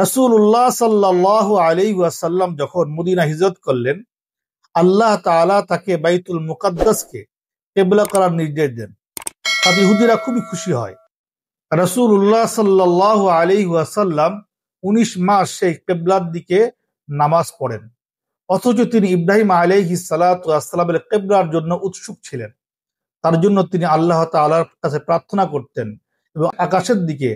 রাসূলুল্লাহ সাল্লাল্লাহু আলাইহি ওয়াসাল্লাম যখন মদিনা হিজরত করলেন, আল্লাহ তাআলা তাকে বাইতুল মুকাদ্দাসকে কিবলা করার নির্দেশ দেন। তাতে ইহুদিরা খুবই খুশি হয়। রাসূলুল্লাহ সাল্লাল্লাহু আলাইহি ওয়াসাল্লাম 19 মাস সেই কিবলার দিকে নামাজ পড়েন, অথচ তিনি ইব্রাহিম আলাইহিস সালাতু ওয়াসসালামের কিবলার জন্য উৎসুক ছিলেন। তার জন্য তিনি আল্লাহ তাআলার কাছে প্রার্থনা করতেন এবং আকাশের দিকে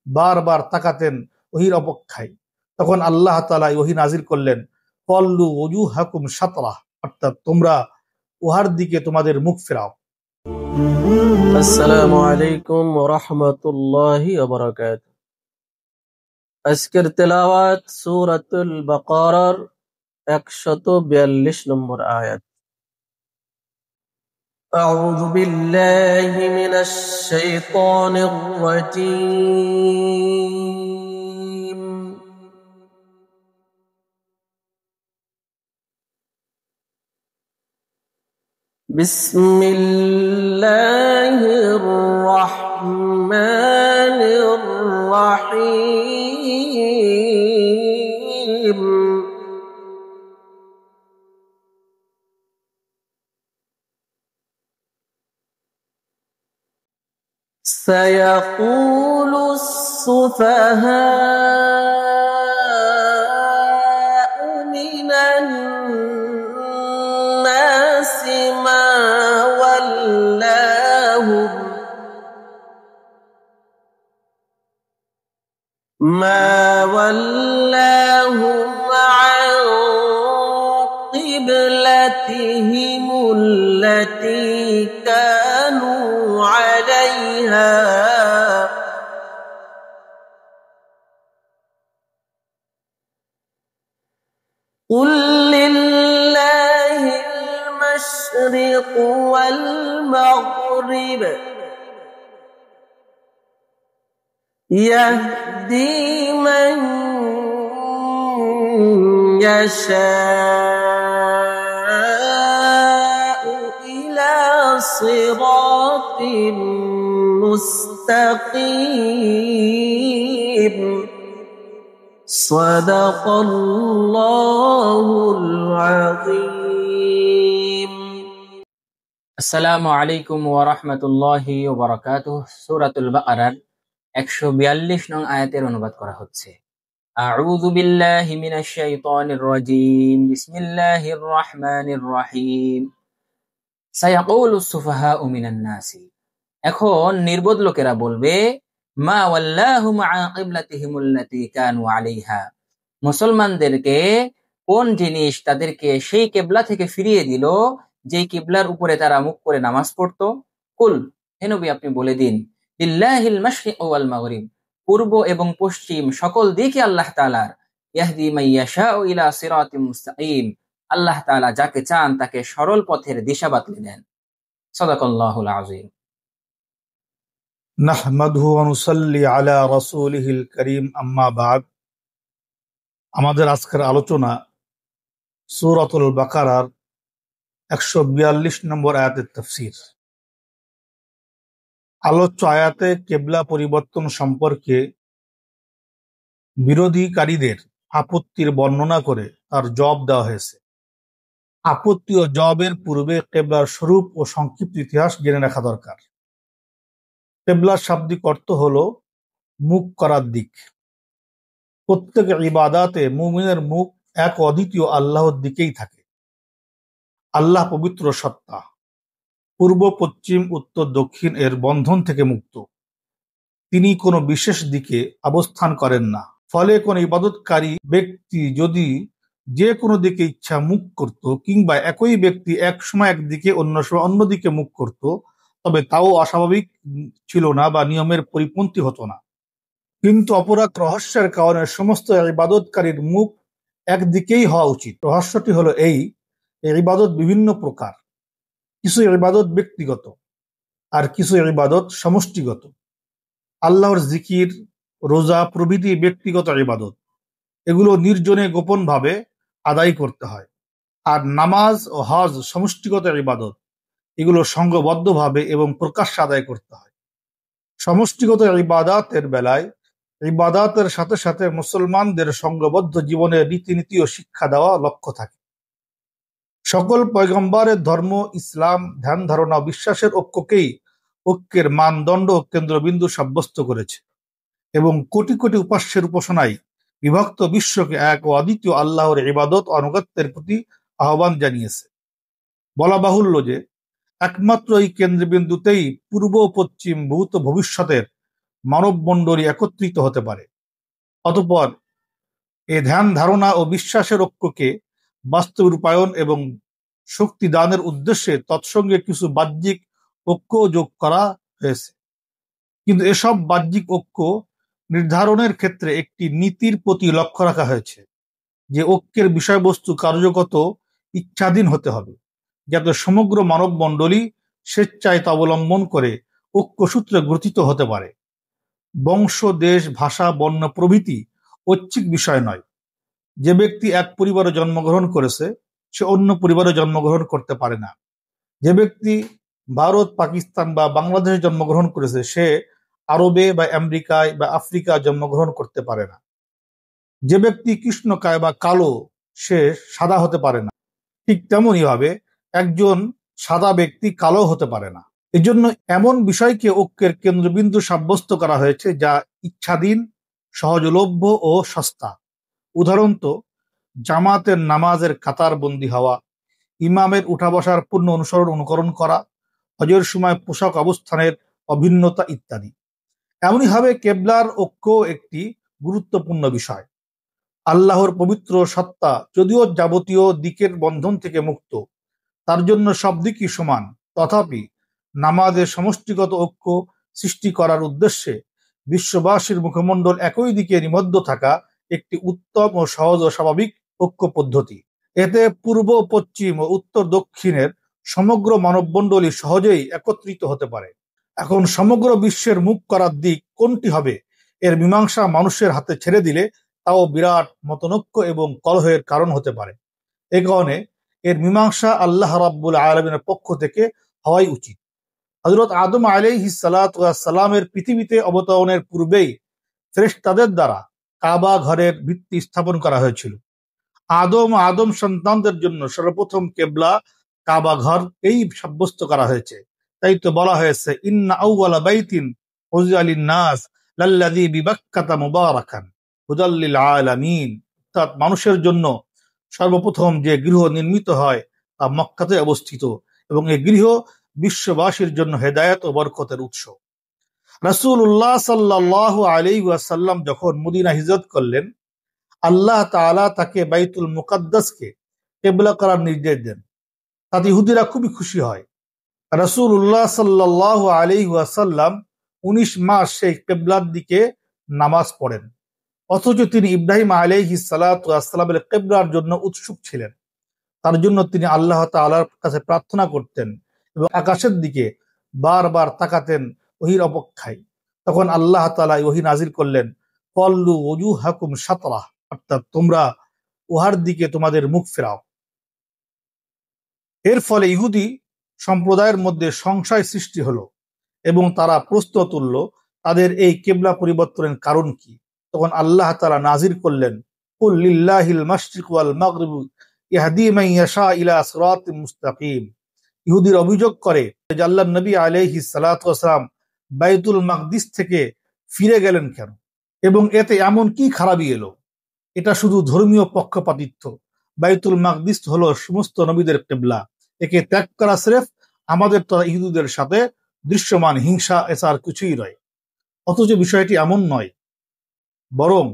বারবার তাকাতেন ওহির অপেক্ষায়। তখন আল্লাহ তাআলা ওহী নাজিল করলেন, ফল্লু ওজুহাকুম শাতরাহ, অর্থাৎ তোমরা উহার দিকে তোমাদের মুখ ফেরাও। আসসালামু আলাইকুম ওয়া রাহমাতুল্লাহি ওয়া বারাকাতুহু। আজকের তেলাওয়াত সূরাতুল বাকারার 142 নম্বর আয়াত। আউযু বিল্লাহি মিনাশ শাইতানির রাজীম। বিসমিল্লাহির রাহমানির রাহিম। সায়াকুলু সুফাহাউ মিনান নাসি মা ওয়াল্লাহুম আন কিবলাতিহিমুল্লাতী কানু আলাইহা কুল লিল্লাহিল মাশরিকু ওয়াল মাগরিব يهدي من يشاء إلى صراط مستقيم صدق الله العظيم. আসসালামু আলাইকুম ওয়া রাহমাতুল্লাহি ওয়া বারাকাতুহু। সূরাতুল বাকারার 142 নং আয়াতের অনুবাদ করা হচ্ছে। আউযু বিল্লাহি মিনাশ শাইতানির রাজীম। বিসমিল্লাহির রাহমানির রাহিম। সায়াকুলুস সুফাহাউ মিনান নাসি, এখন নির্বোধ লোকেরা বলবে, মা ওয়াল্লাহুম আন কিবলাতিহিমুল্লাতী কানু আলাইহা, মুসলমানদেরকে কোন জিনিস তাদেরকে সেই কিবলা থেকে ফিরিয়ে দিল যেই কিবলার উপরে তারা মুখ করে নামাজ পড়তো। কুল, হে নবী আপনি বলে দিন, লিল্লাহিল মাশরিকু ওয়াল মাগরিব, পূর্ব এবং পশ্চিম সকল দিকে আল্লাহ তাআলার। ইয়াহদি মান ইয়াশাউ ইলা সিরাতিম মুস্তাকিম, আল্লাহ তাআলা যাকে চান তাকে সরল পথের দিশা বাতলে দেন। সাদাকাল্লাহুল আযীম। নাহমাদুহু ওয়া নুসাল্লি আলা রাসূলিহিল কারীম, আম্মা বাদ। আমাদের আজকের আলোচনা সূরাতুল বাকারার 142 নম্বর আয়াতের তাফসীর। আলোচ্য আয়াতে কিবলা পরিবর্তন সম্পর্কে বিরোধীকারীদের আপত্তির বর্ণনা করে তার জবাব দেওয়া হয়েছে। আপত্তি ও জবাবের পূর্বে কিবলার স্বরূপ ও সংক্ষিপ্ত ইতিহাস জেনে রাখা দরকার। কিবলার শাব্দিক অর্থ হলো মুখ করার দিক। প্রত্যেক ইবাদাতে মুমিনের মুখ এক অদ্বিতীয় আল্লাহর দিকেই থাকে। আল্লাহ পবিত্র সত্তা, পূর্ব পশ্চিম উত্তর দক্ষিণ এর বন্ধন থেকে মুক্ত। তিনি কোনো বিশেষ দিকে অবস্থান করেন না। ফলে কোন ইবাদতকারী ব্যক্তি যদি যে কোনো দিকে ইচ্ছা মুখ করত, কিংবা একই ব্যক্তি এক সময় একদিকে অন্য সময় অন্যদিকে মুখ করত, তবে তাও অস্বাভাবিক ছিল না বা নিয়মের পরিপন্থী হতো না। কিন্তু অপরাধ রহস্যের কারণে সমস্ত ইবাদতকারীর মুখ একদিকেই হওয়া উচিত। রহস্যটি হলো এই ইবাদত বিভিন্ন প্রকার। কিছু ইবাদত ব্যক্তিগত আর কিছু ইবাদত সমষ্টিগত। আল্লাহর জিকির, রোজা প্রভৃতি ব্যক্তিগত ইবাদত, এগুলো নির্জনে গোপন ভাবে আদায় করতে হয়। আর নামাজ ও হজ সমষ্টিগত ইবাদত, এগুলো সংঘবদ্ধভাবে এবং প্রকাশ্যে আদায় করতে হয়। সমষ্টিগত ইবাদতের বেলায় ইবাদাতের সাথে সাথে মুসলমানদের সংঘবদ্ধ জীবনের রীতিনীতি ও শিক্ষা দেওয়া লক্ষ্য থাকে। সকল পয়গম্বরের ধর্ম ইসলাম ধ্যান ধারণা ও বিশ্বাসের ঐক্যকেই ঐক্যের মানদণ্ড ও কেন্দ্রবিন্দু সাব্যস্ত করেছে এবং কোটি কোটি উপাস্যের উপাসনায় বিভক্ত বিশ্বকে এক ও অদ্বিতীয় আল্লাহর ইবাদত ও আনুগত্যের প্রতি আহ্বান জানিয়েছে। বলা বাহুল্য যে একমাত্র এই কেন্দ্রবিন্দুতেই পূর্ব ও পশ্চিম ভূত ও ভবিষ্যতের মানবমণ্ডলী একত্রিত হতে পারে। অতঃপর এ ধ্যান ধারণা ও বিশ্বাসের ঐক্যকে বাস্তব রূপায়ণ এবং শক্তি দানের উদ্দেশ্যে তৎসঙ্গে কিছু বাহ্যিক ঐক্য যোগ করা হয়েছে। কিন্তু এসব বাহ্যিক ঐক্য নির্ধারণের ক্ষেত্রে একটি নীতির প্রতি লক্ষ্য রাখা হয়েছে যে ঐক্যের বিষয়বস্তু কার্যগত ইচ্ছাধীন হতে হবে, যাতে সমগ্র মানব মণ্ডলী স্বেচ্ছায় তা অবলম্বন করে ঐক্যসূত্রে গ্রথিত হতে পারে। বংশ, দেশ, ভাষা, বর্ণ প্রভৃতি ঐচ্ছিক বিষয় নয়। যে ব্যক্তি এক পরিবারে জন্মগ্রহণ করেছে সে অন্য পরিবারে জন্মগ্রহণ করতে পারে না। যে ব্যক্তি ভারত, পাকিস্তান বা বাংলাদেশে জন্মগ্রহণ করেছে সে আরবে বা আমেরিকায় বা আফ্রিকা জন্মগ্রহণ করতে পারে না। যে ব্যক্তি কৃষ্ণকায় বা কালো সে সাদা হতে পারে না। ঠিক তেমনই ভাবে একজন সাদা ব্যক্তি কালো হতে পারে না। এজন্য এমন বিষয়কে ঐক্যের কেন্দ্রবিন্দু সাব্যস্ত করা হয়েছে যা ইচ্ছাধীন, সহজলভ্য ও সস্তা। উদাহরণত জামাতের নামাজের কাতারবন্দি হওয়া, ইমামের উঠা বসার পূর্ণ অনুকরণ করা, হজের সময় পোশাক অবস্থানের অভিন্নতা ইত্যাদি। এমনইভাবে কেবলার ঐক্য একটি গুরুত্বপূর্ণ বিষয়। আল্লাহর পবিত্র সত্তা যদিও যাবতীয় দিকের বন্ধন থেকে মুক্ত, তার জন্য সব দিকই সমান, তথাপি নামাজের সমষ্টিগত ঐক্য সৃষ্টি করার উদ্দেশ্যে বিশ্ববাসীর মুখমণ্ডল একই দিকে নিবদ্ধ থাকা একটি উত্তম ও সহজ ও স্বাভাবিক ঐক্য পদ্ধতি। এতে পূর্ব, পশ্চিম ও উত্তর দক্ষিণের সমগ্র মানবমণ্ডলী সহজেই একত্রিত হতে পারে। এখন সমগ্র বিশ্বের মুখ করার দিক কোনটি হবে এর মীমাংসা মানুষের হাতে ছেড়ে দিলে তাও বিরাট মতনৈক্য এবং কলহের কারণ হতে পারে। এ কারণে এর মীমাংসা আল্লাহ রাব্বুল আলামিনের পক্ষ থেকে হওয়াই উচিত। হযরত আদম আলাইহিস সালাতু ওয়াস সালামের পৃথিবীতে অবতরণের পূর্বেই ফেরেশতাদের দ্বারা কাবা ঘরের ভিত্তি স্থাপন করা হয়েছিল। আদম সন্তানদের জন্য সর্বপ্রথম কেবলা কাবা ঘরকেই সাব্যস্ত করা হয়েছে। তাই তো বলা হয়েছে ইন্না আউওয়ালা বাইতিন উযিআ লিন-নাস লাল্লাযী বিবাক্কাতা মুবারাকান হুদাল লিল আলামিন। অর্থাৎ মানুষের জন্য সর্বপ্রথম যে গৃহ নির্মিত হয় তা মক্কাতে অবস্থিত এবং এই গৃহ বিশ্ববাসীর জন্য হেদায়েত ও বরকতের উৎস। রাসূলুল্লাহ সাল্লাল্লাহু আলাইহি ওয়াসাল্লাম যখন মদিনা হিজরত করলেন, আল্লাহ তাআলা তাকে বাইতুল মুকাদ্দাসকে কিবলা করার নির্দেশ দেন। তাতে ইহুদিরা খুবই খুশি হয়। রাসূলুল্লাহ সাল্লাল্লাহু আলাইহি ওয়াসাল্লাম 19 মাস সেই কিবলার দিকে নামাজ পড়েন, অথচ তিনি ইব্রাহিম আলাইহিস সালাতু ওয়াস সালামের কিবলার জন্য উৎসুক ছিলেন। তার জন্য তিনি আল্লাহ তাআলার কাছে প্রার্থনা করতেন এবং আকাশের দিকে বারবার তাকাতেন ওহীর অপেক্ষায়। তখন আল্লাহ তাআলা ওহী নাজিল করলেন, ফল্লু ওজুহাকুম শাতরাহ, অর্থাৎ তোমরা উহার দিকে তোমাদের মুখ ফেরাও। এর ফলে ইহুদি সম্প্রদায়ের মধ্যে সংশয় সৃষ্টি হলো এবং তারা প্রশ্ন তুলল তাদের এই কিবলা পরিবর্তনের কারণ কি। তখন আল্লাহ তাআলা নাজিল করলেন, কুল লিল্লাহিল মাশরিক ওয়াল মাগরিব ইয়াহদি মান ইয়াশা ইলা সিরাতিম মুস্তাকিম। ইহুদির অভিযোগ করে যে আল্লাহর নবী আলাইহিস সালাতু ওয়াস সালাম বাইতুল মাকদিস থেকে ফিরে গেলেন কেন এবং এতে এমন কি খারাপি এলো। এটা শুধু ধর্মীয় পক্ষপাতিত্ব। বাইতুল মাকদিস হলো সমস্ত নবীদের কিবলা। একে ত্যাগ করা স্রেফ আমাদের তথা ইহুদিদের সাথে দৃশ্যমান হিংসা এছাড়া কিছুই নয়। অথচ বিষয়টি এমন নয়, বরং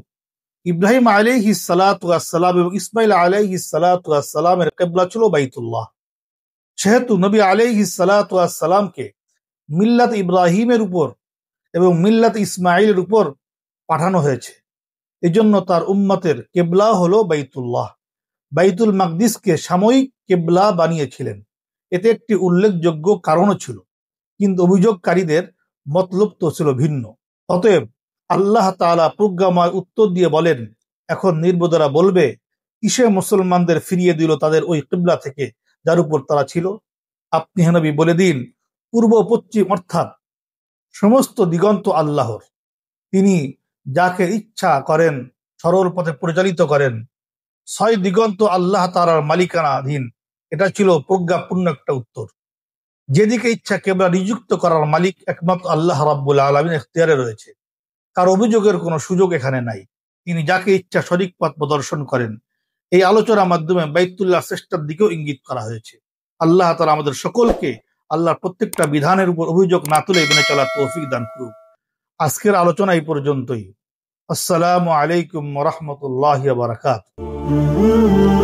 ইব্রাহিম আলাইহিস সালাতু ওয়াস সালাম এবং ইসমাঈল আলাইহিস সালাতু ওয়াস সালামের কিবলা ছিল বাইতুল্লাহ। সেহেতু নবী আলাইহিস সালাতু ওয়াস সালামকে মিল্লাত ইব্রাহিমের উপর এবং মিল্লাত ইসমাঈলের উপর পাঠানো হয়েছে। এজন্য তার উম্মতের কিবলা হলো বাইতুল্লাহ। বাইতুল মাকদিসকে সাময়িক কিবলা বানিয়েছিলেন। এতে একটি উল্লেখযোগ্য কারণও ছিল, কিন্তু অভিযোগকারীদের মতলব তো ছিল ভিন্ন। অতএব আল্লাহ তাআলা প্রজ্ঞাময় উত্তর দিয়ে বলেন, এখন নির্বোধরা বলবে কিসে মুসলমানদের ফিরিয়ে দিল তাদের ওই কিবলা থেকে যার উপর তারা ছিল। আপনি হে নবী বলে দিন, পূর্ব পশ্চিম অর্থাৎ সমস্ত দিগন্ত আল্লাহর। তিনি যাকে ইচ্ছা করেন সরল পথে পরিচালিত করেন। ছয় দিগন্ত আল্লাহ তাআলার মালিকানাধীন। এটা ছিল প্রজ্ঞাপূর্ণ একটা উত্তর। যেদিকে ইচ্ছা কেবলা নিযুক্ত করার মালিক একমাত্র আল্লাহ রাব্বুল আলামিন এখতিয়ারে রয়েছে। কার অভিযোগের কোনো সুযোগ এখানে নাই। তিনি যাকে ইচ্ছা সঠিক পথ প্রদর্শন করেন। এই আলোচনার মাধ্যমে বাইতুল্লাহ চেষ্টার দিকেও ইঙ্গিত করা হয়েছে। আল্লাহ তাআলা আমাদের সকলকে আল্লাহর প্রত্যেকটা বিধানের উপর অভিযোগ না তুলে মেনে চলার তৌফিক দান করুক। আজকের আলোচনা এই পর্যন্তই। আসসালামু আলাইকুম ওয়া রাহমাতুল্লাহি ওয়া বারাকাতুহু।